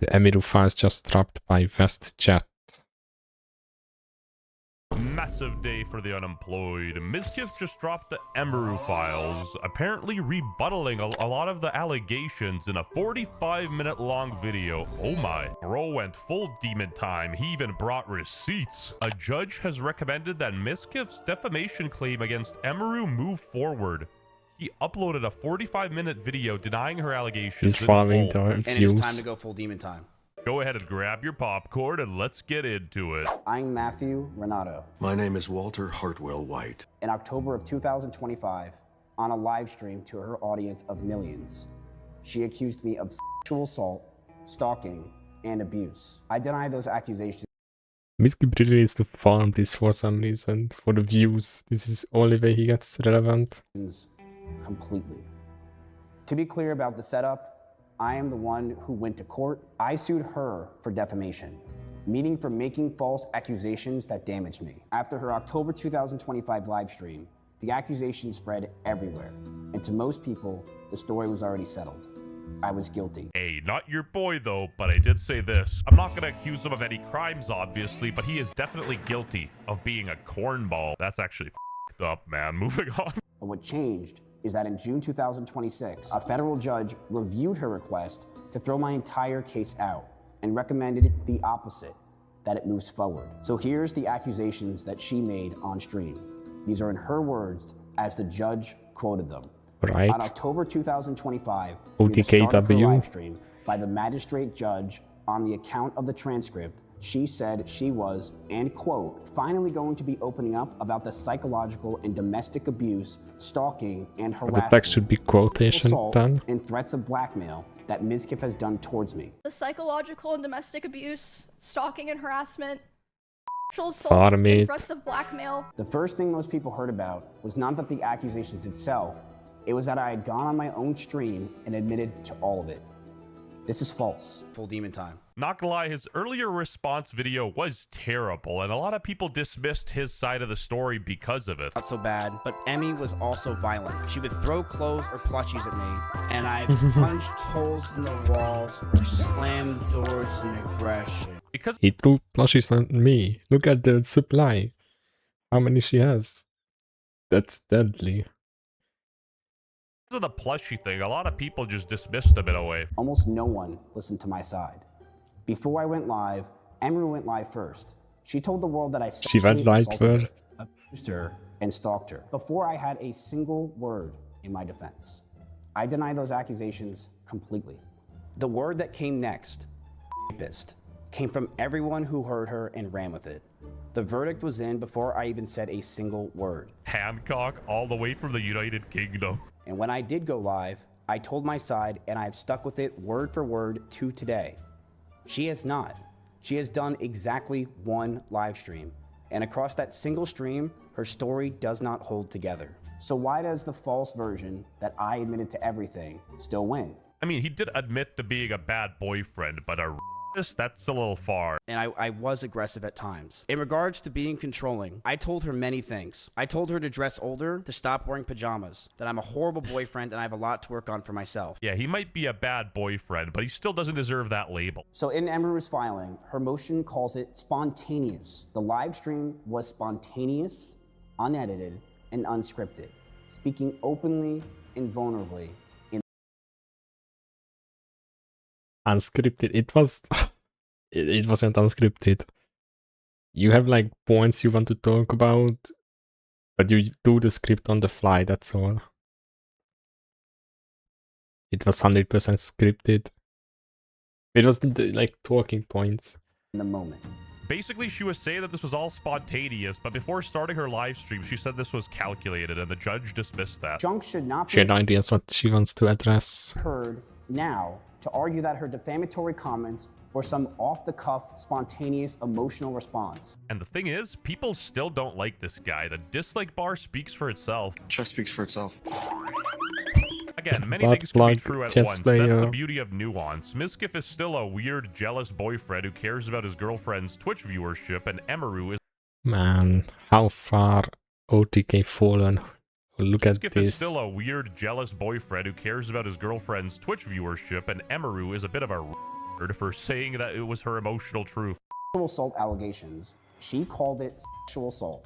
The Emiru files just dropped by WestJet. Massive day for the unemployed. Mizkif just dropped the Emiru files, apparently rebuttaling a lot of the allegations in a 45-minute long video. Oh my. Bro went full demon time. He even brought receipts. A judge has recommended that Mizkif's defamation claim against Emiru move forward. He uploaded a 45-minute video denying her allegations. He's following the And views. it's time to go full demon time. Go ahead and grab your popcorn and let's get into it. I'm Matthew Renato. My name is Walter Hartwell White. In October of 2025, on a live stream to her audience of millions, she accused me of sexual assault, stalking, and abuse. I deny those accusations. Mizkif really needs to farm this for some reason, for the views. This is only way he gets relevant. Completely. To be clear about the setup, I am the one who went to court. I sued her for defamation, meaning for making false accusations that damaged me. After her October 2025 live stream, the accusation spread everywhere, and to most people, the story was already settled. I was guilty. Hey, not your boy though, but I did say this. I'm not gonna accuse him of any crimes, obviously, but he is definitely guilty of being a cornball. That's actually f***ed up, man. Moving on. But what changed is that in June 2026, a federal judge reviewed her request to throw my entire case out and recommended the opposite, that it moves forward. So here's the accusations that she made on stream. These are in her words as the judge quoted them. Right. On October 2025, near the start of her OTKW. live stream by the magistrate judge on the account of the transcript, she said she was, and quote, finally going to be opening up about the psychological and domestic abuse, stalking, and harassment, The text should be quotation assault, then. and threats of blackmail that Mizkif has done towards me. The psychological and domestic abuse, stalking and harassment, sexual assault, Farmit. and threats of blackmail. The first thing most people heard about was not that the accusations itself, it was that I had gone on my own stream and admitted to all of it. This is false. Full demon time. Not gonna lie, his earlier response video was terrible, and a lot of people dismissed his side of the story because of it. Not so bad, but Emmy was also violent. She would throw clothes or plushies at me, and I punched holes in the walls or slammed doors in aggression. Because He threw plushies on me. Look at the supply. How many she has? That's deadly. of the plushie thing, a lot of people just dismissed him in a way. Almost no one listened to my side. Before I went live, Emiru went live first. She told the world that I She went sexually live assaulted her, first. abused her, and stalked her before I had a single word in my defense. I deny those accusations completely. The word that came next, rapist, came from everyone who heard her and ran with it. The verdict was in before I even said a single word. Hancock all the way from the United Kingdom. And when I did go live, I told my side and I have stuck with it word for word to today. She has not. She has done exactly one live stream. And across that single stream, her story does not hold together. So why does the false version that I admitted to everything still win? I mean, he did admit to being a bad boyfriend, but a that's a little far. And I was aggressive at times. In regards to being controlling, I told her many things. I told her to dress older, to stop wearing pajamas, that I'm a horrible boyfriend and I have a lot to work on for myself. Yeah, he might be a bad boyfriend, but he still doesn't deserve that label. So in Emiru's filing, her motion calls it spontaneous. The live stream was spontaneous, unedited, and unscripted, speaking openly and vulnerably. Unscripted. It was. It wasn't unscripted. You have like points you want to talk about, but you do the script on the fly. That's all. It was 100% scripted. It was like talking points. In the moment. Basically, she was saying that this was all spontaneous, but before starting her live stream, she said this was calculated, and the judge dismissed that. Junk should not She be had ideas what she wants to address. heard now to argue that her defamatory comments were some off-the-cuff, spontaneous, emotional response. And the thing is, people still don't like this guy. The dislike bar speaks for itself. Just speaks for itself. Again, many Butt things can be plug, true at chess once. player. That's the beauty of nuance. Mizkif is still a weird, jealous boyfriend who cares about his girlfriend's Twitch viewership, and Emiru is Man, how far OTK fallen. Look at Mizkif is this. still a weird, jealous boyfriend who cares about his girlfriend's Twitch viewership, and Emiru is a bit of a for saying that it was her emotional truth. Sexual assault allegations. She called it sexual assault.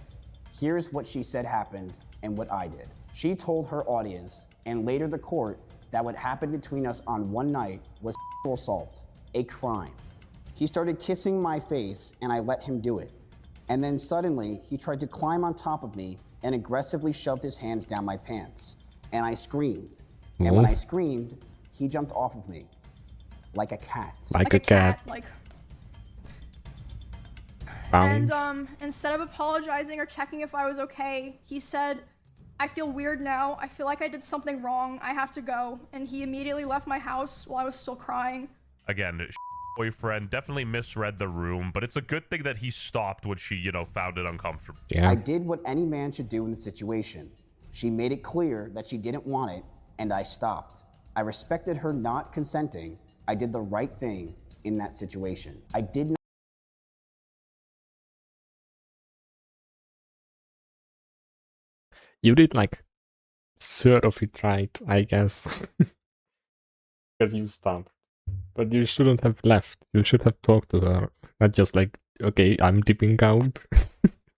Here's what she said happened and what I did. She told her audience and later the court that what happened between us on one night was sexual assault, a crime. He started kissing my face and I let him do it. And then suddenly he tried to climb on top of me and aggressively shoved his hands down my pants. And I screamed. And when I screamed, he jumped off of me like a cat. Like a cat. Like. Bounce. And instead of apologizing or checking if I was okay, he said, "I feel weird now. I feel like I did something wrong. I have to go." And he immediately left my house while I was still crying. Again, boyfriend definitely misread the room, but it's a good thing that he stopped when she, found it uncomfortable. Yeah. I did what any man should do in the situation. She made it clear that she didn't want it, and I stopped. I respected her not consenting. I did the right thing in that situation. I did not. You did like sort of it right, I guess. Because you stopped. But you shouldn't have left. You should have talked to her. Not just like, okay, I'm dipping out.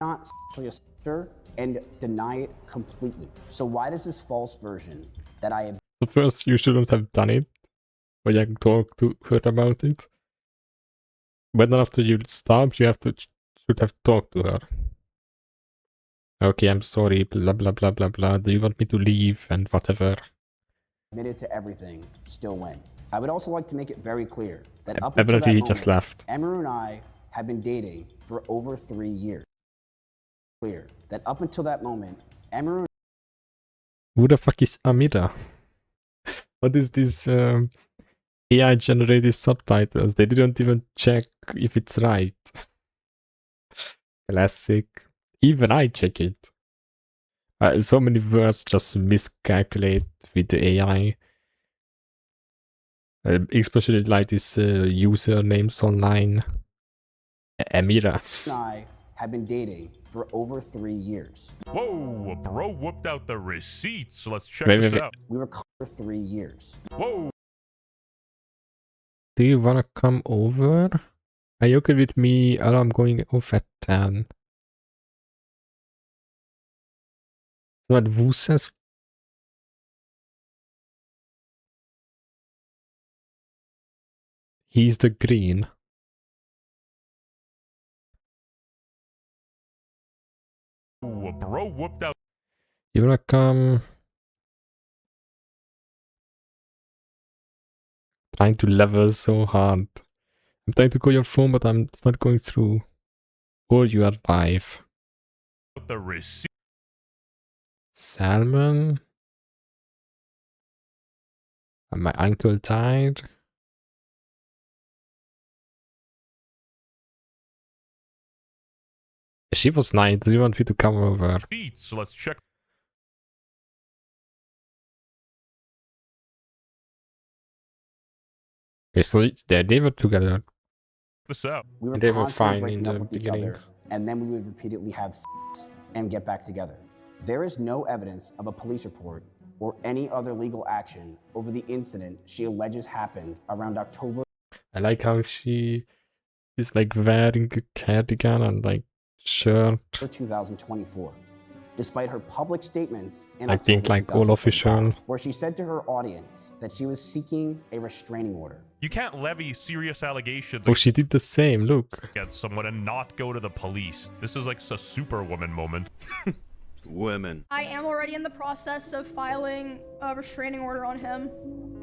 Not sexually assault her and deny it completely. So why does this false version that I have So first, you shouldn't have done it. Or you talk to her about it. But then after you stopped, you should have talked to her. Okay, I'm sorry, blah blah blah blah blah. Do you want me to leave and whatever? admitted to everything still win? I would also like to make it very clear that up until that Evidently he moment, just left. Emiru and I have been dating for over 3 years. Clear that up until that moment, Emiru. Who the fuck is Amida? What is this AI generated subtitles? They didn't even check if it's right. Classic. Even I check it. So many words just miscalculate with the AI. Especially like these usernames online. Amira. and I have been dating for over 3 years. Whoa, bro whipped out the receipts. Let's check Wait, this wait, wait. out. We were for 3 years. Whoa. Do you wanna come over? Are you okay with me? Or I'm going off at 10. What Wu says? He's the green. Whoa, bro whipped out. You wanna come? Trying to level so hard. I'm trying to call your phone, but it's not going through. Or you are live. The receipt. Salmon. And my uncle died. She was nice. Do you want me to come over? So let's check Okay, so they were together. this out. We were They were constantly fine in breaking up the with each beginning. other, and then we would repeatedly have sex and get back together. There is no evidence of a police report or any other legal action over the incident she alleges happened around October I like how she is like wearing a cardigan and like shirt. 2024, despite her public statements in I think October like all 2025, official. where she said to her audience that she was seeking a restraining order. You can't levy serious allegations Oh, she did the same. Look. against someone and not go to the police. This is like a superwoman moment. Women. I am already in the process of filing a restraining order on him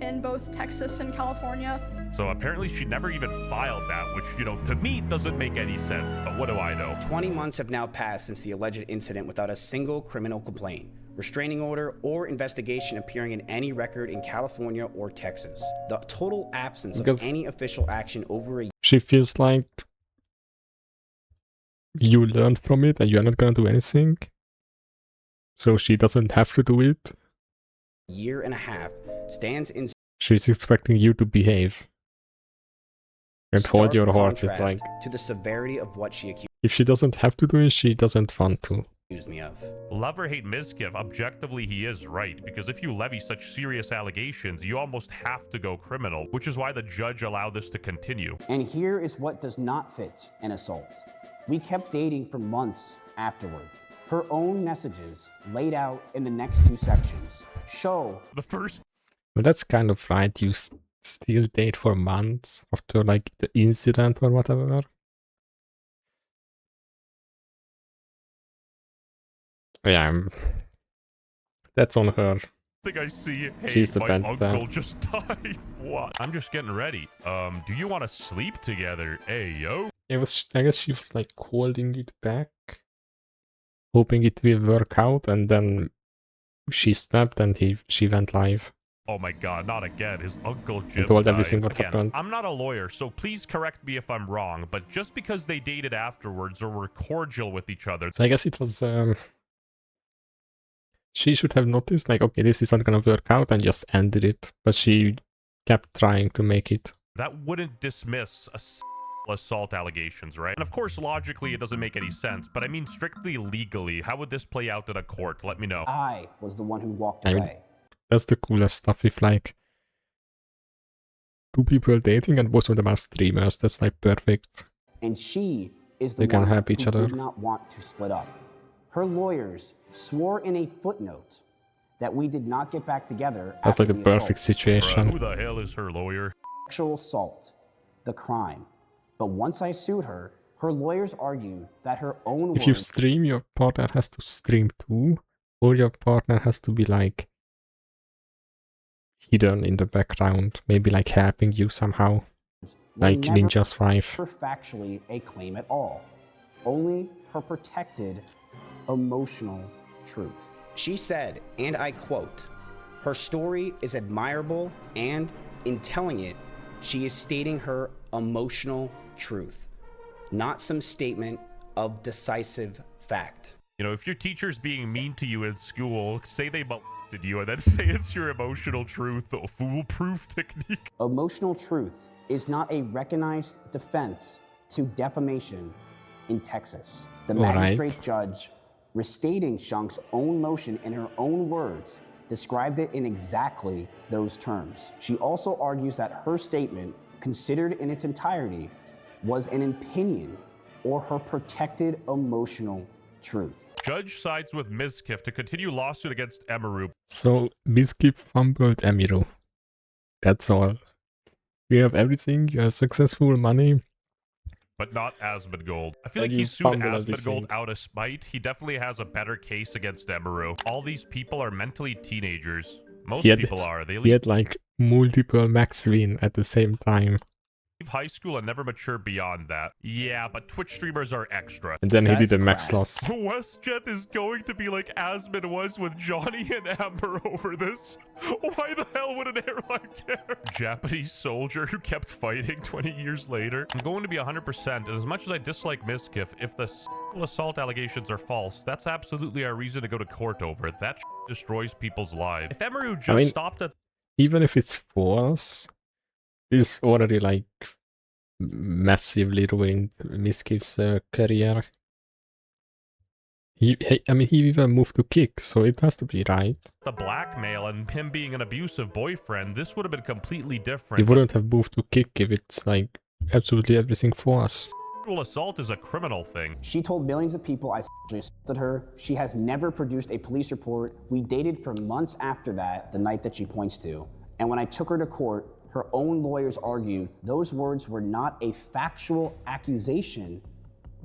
in both Texas and California. So apparently she never even filed that, which, to me doesn't make any sense, but what do I know? 20 months have now passed since the alleged incident without a single criminal complaint, restraining order, or investigation appearing in any record in California or Texas. The total absence of Because- any official action over a She feels like you learned from it and you're not gonna do anything. So she doesn't have to do it. year and a half stands in She's expecting you to behave. And hold stark your horses. contrast Like, to the severity of what she accused if she doesn't have to do it, she doesn't want to. accused me of. Love or hate Mizkif, objectively he is right, because if you levy such serious allegations, you almost have to go criminal, which is why the judge allowed this to continue. And here is what does not fit an assault. We kept dating for months afterward. Her own messages, laid out in the next two sections, show The first Well, that's kind of right. You still date for months after like the incident or whatever. Yeah, that's on her. thing I see, hey, She's the my bad uncle just died. What? I'm just getting ready. Do you want to sleep together? Hey, yo. I guess she was like holding it back, hoping it will work out, and then she snapped and she went live. Oh my god, not again. His uncle Jim And told died. everything what Again, happened. I'm not a lawyer, so please correct me if I'm wrong, but just because they dated afterwards or were cordial with each other, So I guess it was she should have noticed like, okay, this is not gonna work out, and just ended it, but she kept trying to make it. that wouldn't dismiss assault allegations, right? And of course, logically, it doesn't make any sense, but I mean strictly legally, how would this play out in a court? Let me know. I was the one who walked I mean, away. that's the coolest stuff. If like two people dating and both of them are streamers, that's like perfect. And she is the They can one help each who other. did not want to split up. Her lawyers swore in a footnote that we did not get back together That's after like the the perfect assault. situation. Who the hell is her lawyer? Sexual assault, the crime. But once I sued her, her lawyers argued that her own If you words stream, your partner has to stream too, or your partner has to be like hidden in the background, maybe like helping you somehow, were like never Ninja's wife. factually a claim at all. Only her protected emotional truth. She said, and I quote, "Her story is admirable, and in telling it, she is stating her emotional truth, not some statement of decisive fact." You know, if your teacher's being mean to you in school, say they molested you and then say it's your emotional truth, a foolproof technique. Emotional truth is not a recognized defense to defamation in Texas. The All right. magistrate judge, restating Shunk's own motion in her own words, described it in exactly those terms. She also argues that her statement, considered in its entirety, was an opinion or her protected emotional truth. Judge sides with Mizkif to continue lawsuit against Emiru. So Mizkif fumbled Emiru. That's all. You have everything, you have successful money. But not Asmongold. I feel And like he you sued fumble Asmongold everything. out of spite. He definitely has a better case against Emiru. All these people are mentally teenagers. Most He had- people are. They He leave had like multiple max win at the same time. high school and never mature beyond that. Yeah, but Twitch streamers are extra. And then he That's did a max crass. loss. WestJet is going to be like Asmon was with Johnny and Amber over this. Why the hell would an airline care? Japanese soldier who kept fighting 20 years later. I'm going to be 100%, and as much as I dislike Mizkif, if the assault allegations are false, that's absolutely our reason to go to court over it. That destroys people's lives. If Emiru just stopped at Even if it's false, this already like massively ruined Mizkif's career. I mean, he even moved to Kick, so it has to be right. the blackmail and him being an abusive boyfriend, this would have been completely He different. wouldn't have moved to Kick if it's like absolutely everything false. Sexual assault is a criminal thing. She told millions of people I sexually assaulted her. She has never produced a police report. We dated for months after that, the night that she points to. And when I took her to court, her own lawyers argued those words were not a factual accusation,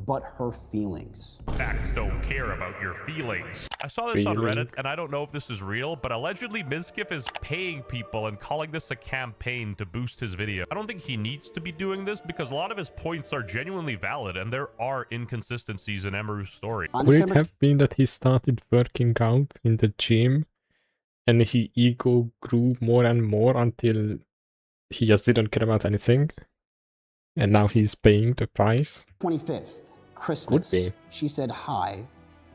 but her feelings. Facts don't care about your feelings. I saw this on Feeling. Reddit, and I don't know if this is real, but allegedly Mizkif is paying people and calling this a campaign to boost his video. I don't think he needs to be doing this because a lot of his points are genuinely valid, and there are inconsistencies in Emiru's story. On Could it December have been that he started working out in the gym and his ego grew more and more until he just didn't care about anything? And now he's paying the price? 25th, Christmas, be. she said hi,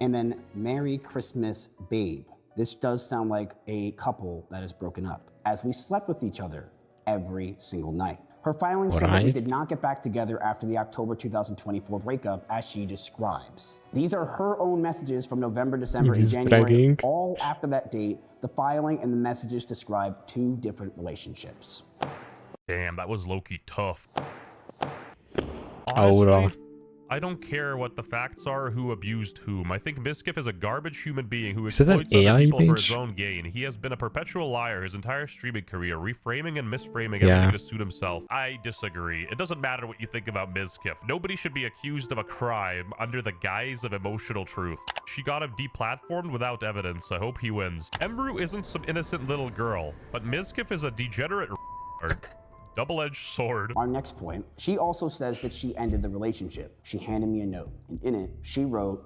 and then Merry Christmas, babe. This does sound like a couple that is broken up, as we slept with each other every single night. Her filing said that we did Alright. not get back together after the October 2024 breakup, as she describes. These are her own messages from November, December, and He's January. bragging. All after that date, the filing and the messages describe two different relationships. Damn, that was low-key tough. Aura. Honestly, I don't care what the facts are, who abused whom. I think Miskiff is a garbage human being who Is that an exploits other AI people for his bitch? own gain. He has been a perpetual liar his entire streaming career, reframing and misframing Yeah. everything to suit himself. I disagree. It doesn't matter what you think about Miskiff. Nobody should be accused of a crime under the guise of emotional truth. She got him deplatformed without evidence. I hope he wins. Emiru isn't some innocent little girl, but Miskiff is a degenerate double-edged sword. Our next point, she also says that she ended the relationship. She handed me a note, and in it, she wrote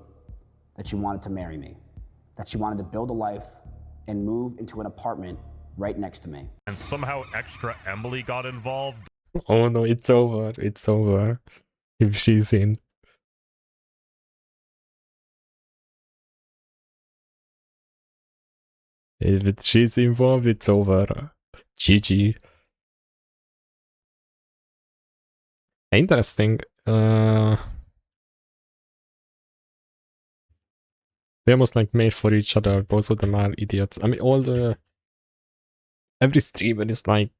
that she wanted to marry me, that she wanted to build a life and move into an apartment right next to me. And somehow extra Emily got involved. Oh no, it's over. It's over. If she's in. If she's involved, it's over. GG. Interesting. They're almost like made for each other. Both of them are idiots. I mean, every streamer is like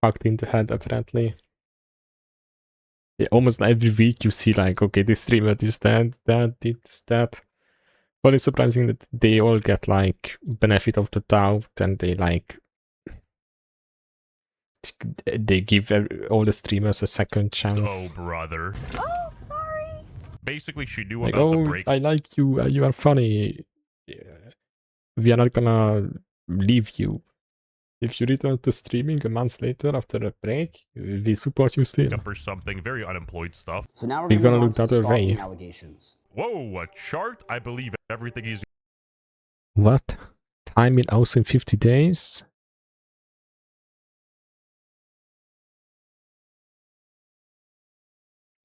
fucked in the head, apparently. Yeah, almost every week you see like, okay, this streamer is that, this, that. But it's surprising that they all get like benefit of the doubt, and they like they give all the streamers a second chance. Oh, brother. Oh, sorry. Basically, she knew Like, about the oh, break. I like you. You are funny. We are not gonna leave you. If you return to streaming a month later after a break, we support you still. Up or something. Very unemployed stuff. So now we're You're going to gonna move on look to the the other way. stalking allegations. Whoa, a chart? I believe everything he's... What? Time in house in 50 days?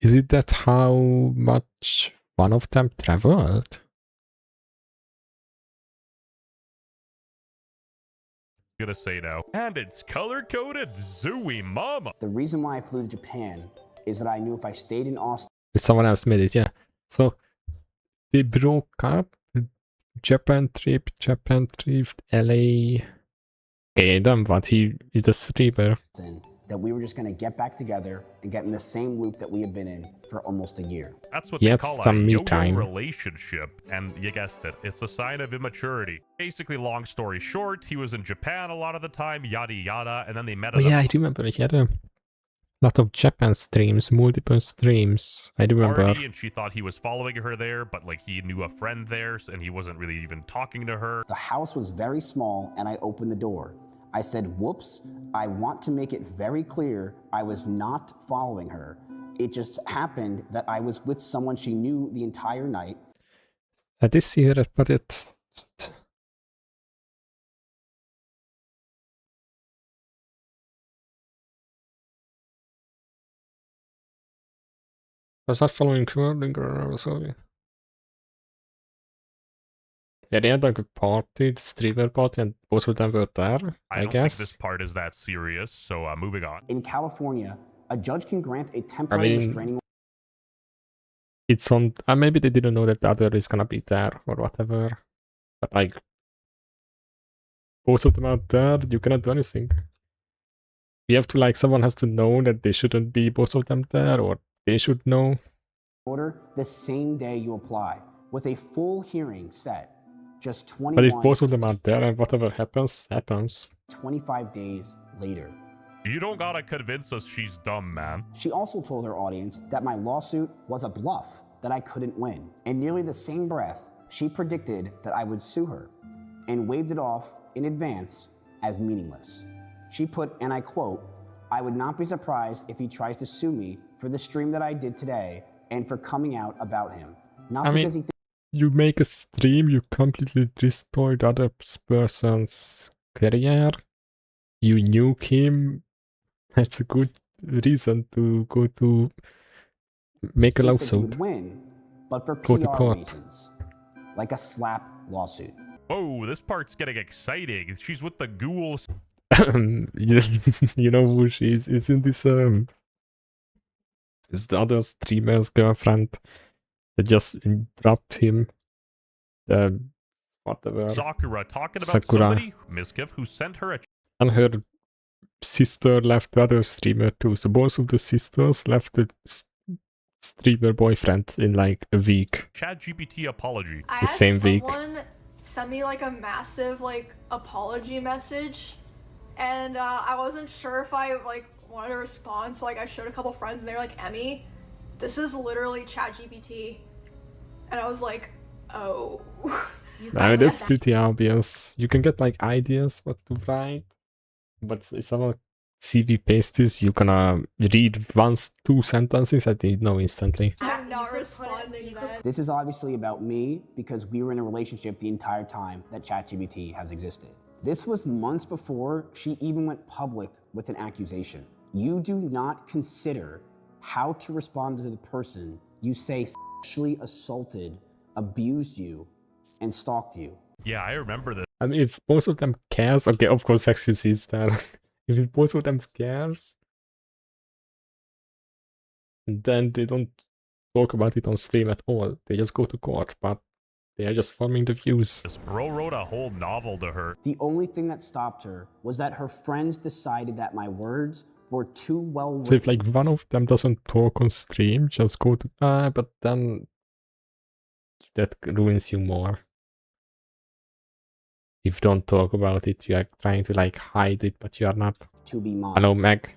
Is it that how much one of them traveled? gonna say now. And it's color-coded. Zooey mama. The reason why I flew to Japan is that I knew if I stayed in Austin, Someone else made it, yeah. So they broke up. Japan trip, LA. Okay, then what? He is a streamer. that we were just going to get back together and get in the same loop that we had been in for almost a year. That's what Yeah, they it's call a some me yo-yo time. relationship, and you guessed it, it's a sign of immaturity. Basically, long story short, he was in Japan a lot of the time, yada yada, and then they met Oh at a yeah, I remember he had a lot of Japan streams, multiple streams. I remember. party, and she thought he was following her there, but like he knew a friend there, and he wasn't really even talking to her. The house was very small and I opened the door. I said, whoops, I want to make it very clear I was not following her. It just happened that I was with someone she knew the entire night. I did see her, but it. I was not following her, sorry. Yeah, they had like a party, the streamer party, and both of them were there, I don't guess. think this part is that serious, so moving on. In California, a judge can grant a temporary restraining It's on. Maybe they didn't know that the other is gonna be there or whatever. But like, both of them are there. You cannot do anything. You have to like. Someone has to know that they shouldn't be both of them there, or they should know. order the same day you apply, with a full hearing set. Just But if 21, both of them are there and whatever happens, happens. 25 days later. You don't gotta convince us she's dumb, man. She also told her audience that my lawsuit was a bluff, that I couldn't win. In nearly the same breath, she predicted that I would sue her and waved it off in advance as meaningless. She put, and I quote, I would not be surprised if he tries to sue me for the stream that I did today and for coming out about him. Not I mean, because he you make a stream, you completely destroy the other person's career. You nuke him. That's a good reason to go to make a thinks that he lawsuit. would win, but for Go to PR court. reasons, like a slap lawsuit. Whoa, this part's getting exciting. She's with the ghouls. you, you know who she is? Isn't this it's the other streamer's girlfriend that just dropped him? The whatever. Sakura talking about Sakura. somebody, Miskiff, who sent her a And her sister left the other streamer too. So both of the sisters left the streamer boyfriend in like a week. ChatGPT apology. I The had same week. someone send me like a massive like apology message, and I wasn't sure if I like wanted to respond. So like I showed a couple friends, and they were like, "Emmy, this is literally ChatGPT," and I was like, "Oh." I mean, that's pretty obvious. You can get like ideas what to write, but if someone CV pastes, you gonna read once, 2 sentences, I think know instantly. I'm not responding then. This is obviously about me because we were in a relationship the entire time that ChatGPT has existed. This was months before she even went public with an accusation. You do not consider how to respond to the person you say sexually assaulted, abused you, and stalked you. Yeah, I remember this. I mean, if both of them cares, okay, of course Sexus is there. If both of them cares, then they don't talk about it on stream at all. They just go to court, but they are just farming the views. This bro wrote a whole novel to her. The only thing that stopped her was that her friends decided that my words were too well written. So if like one of them doesn't talk on stream, just go to but then that ruins you more. If you don't talk about it, you are trying to like hide it, but you are not. To be mine. Hello, Meg.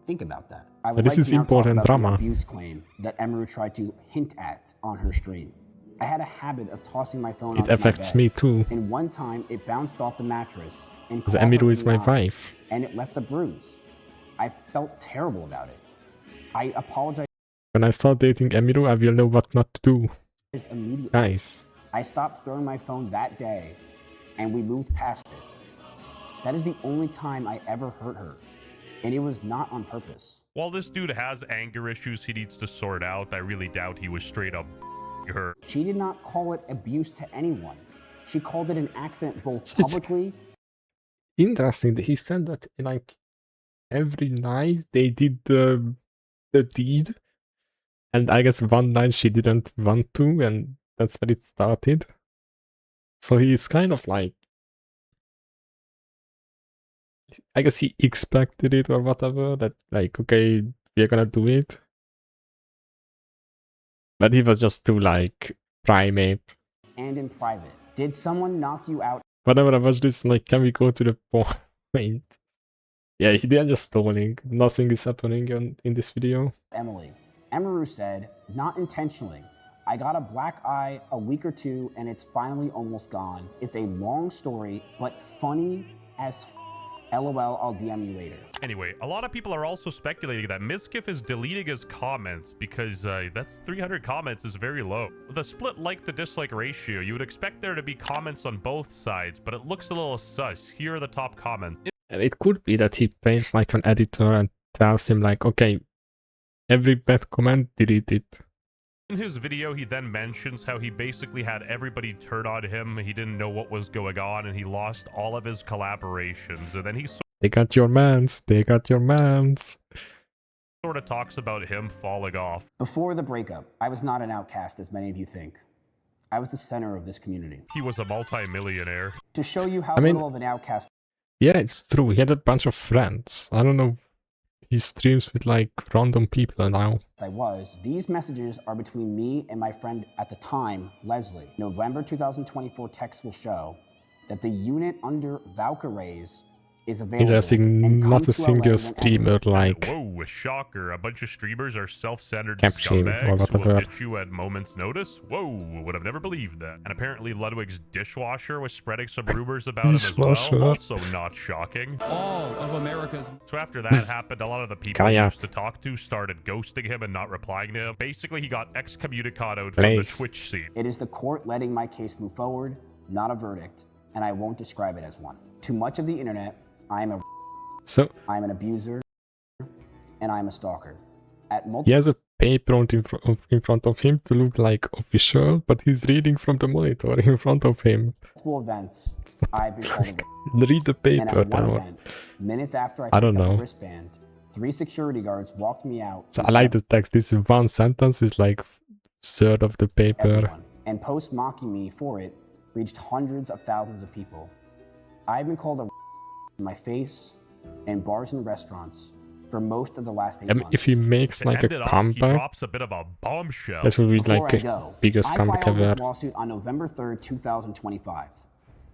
Think about that. I would But this like is to now important talk about drama. the abuse claim that Emiru tried to hint at on her stream. I had a habit of tossing my phone It onto my affects bed, me too. and one time it bounced off the mattress and Because caught her Emiru in is the my eye, wife. and it left a bruise. I felt terrible about it. I apologized When I start dating Emiru, I will know what not to do. immediately. Nice. I stopped throwing my phone that day, and we moved past it. That is the only time I ever hurt her, and it was not on purpose. While this dude has anger issues he needs to sort out, I really doubt he was straight up her. She did not call it abuse to anyone. She called it an accident both It's- publicly. Interesting that he said that like every night they did the deed, and I guess one night she didn't want to, and that's when it started. So he's kind of like, I guess he expected it or whatever, that like, okay, we're gonna do it. But he was just too like primate. And in private. Did someone knock you out, Whenever I watch this, like, can we go to the point? Yeah, they are just stalling. Nothing is happening in this video. Emily? Emiru said, not intentionally. I got a black eye a week or two and it's finally almost gone. It's a long story, but funny as LOL, I'll DM you later. Anyway, a lot of people are also speculating that Miskiff is deleting his comments because that's 300 comments is very low. With a split like to dislike ratio, you would expect there to be comments on both sides, but it looks a little sus. Here are the top comments. And it could be that he pays like an editor and tells him like, okay, every bad comment, delete it. In his video, he then mentions how he basically had everybody turn on him, he didn't know what was going on, and he lost all of his collaborations. And then he They got your mans, they got your mans. sort of talks about him falling off. Before the breakup, I was not an outcast as many of you think. I was the center of this community. He was a multi-millionaire. To show you how I mean- little of an outcast Yeah, it's true. He had a bunch of friends. I don't know. He streams with like random people now. I was, these messages are between me and my friend at the time, Leslie. November 2024 text will show that the unit under Valkyries is available. Interesting, and come not to a LA single whenever. streamer like Whoa, shocker. A bunch of streamers are self-centered Caption or scumbags who whatever. will get you at moment's notice? Whoa, would have never believed that. And apparently Ludwig's dishwasher was spreading some rumors about him as Dishwasher. well. Also not shocking. All of America's So after that happened, a lot of the people he Kaya. used to talk to started ghosting him and not replying to him. Basically, he got excommunicated from Nice. the Twitch scene. It is the court letting my case move forward, not a verdict, and I won't describe it as one. To much of the internet, I am so an abuser, and I am a stalker. At he multiple has a paper in front of him to look like official, but he's reading from the monitor in front of him. multiple events, I've been called a Read the and paper at then. one Or... event, minutes after I I don't picked up know. a wristband, 3 security guards walked me out So in I like front the text. This one sentence is like third of the of paper. everyone, and posts mocking me for it reached hundreds of thousands of people. I've been called a in my face in bars and restaurants for most of the last 8 months. If he makes To like end a it off, he comeback, drops a bit of a bombshell. that would be Before like I a go, biggest I comeback filed this ever. lawsuit on November 3rd, 2025.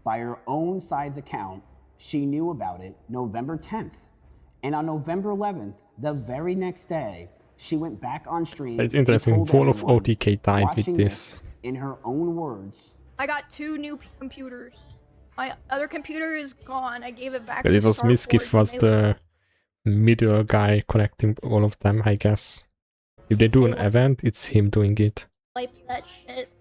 By her own side's account, she knew about it November 10th. And on November 11th, the very next day, she went back on stream. It's interesting. and told Wall of everyone OTK died with watching this. in her own words, I got 2 new computers. My other computer is gone. I gave it back But to it was Starforge Miskiff was and they- the middle guy connecting all of them, I guess. If they do an event, it's him doing it. wipe that shit.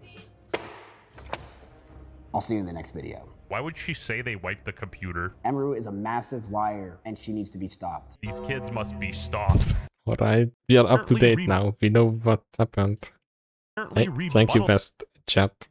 I'll see you in the next video. Why would she say they wiped the computer? Emiru is a massive liar and she needs to be stopped. These kids must be stopped. Alright, we are up to Apparently date now. We know what happened. Apparently Thank you, rebuttal- best chat.